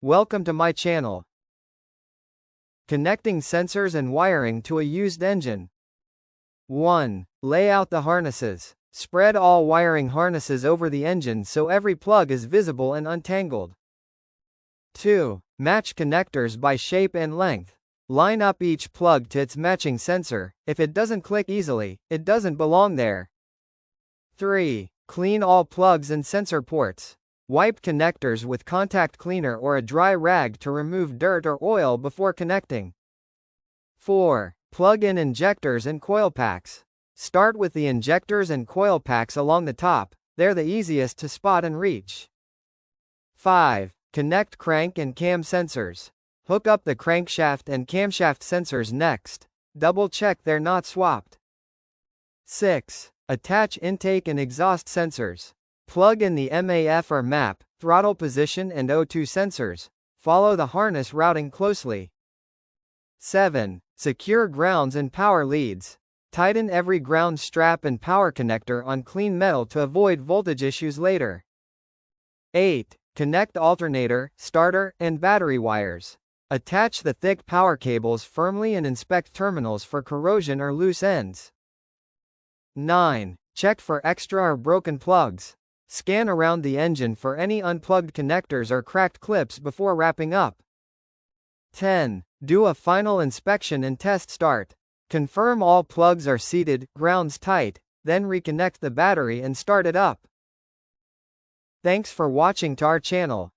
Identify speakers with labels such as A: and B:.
A: Welcome to my channel. Connecting sensors and wiring to a used engine. 1. Lay out the harnesses. Spread all wiring harnesses over the engine so every plug is visible and untangled. 2. Match connectors by shape and length. Line up each plug to its matching sensor. If it doesn't click easily, it doesn't belong there. 3. Clean all plugs and sensor ports. Wipe connectors with contact cleaner or a dry rag to remove dirt or oil before connecting. 4. Plug in injectors and coil packs. Start with the injectors and coil packs along the top, they're the easiest to spot and reach. 5. Connect crank and cam sensors. Hook up the crankshaft and camshaft sensors next. Double check they're not swapped. 6. Attach intake and exhaust sensors. Plug in the MAF or MAP, throttle position and O2 sensors. Follow the harness routing closely. 7. Secure grounds and power leads. Tighten every ground strap and power connector on clean metal to avoid voltage issues later. 8. Connect alternator, starter, and battery wires. Attach the thick power cables firmly and inspect terminals for corrosion or loose ends. 9. Check for extra or broken plugs. Scan around the engine for any unplugged connectors or cracked clips before wrapping up. 10. Do a final inspection and test start. Confirm all plugs are seated, grounds tight, then reconnect the battery and start it up. Thanks for watching to our channel.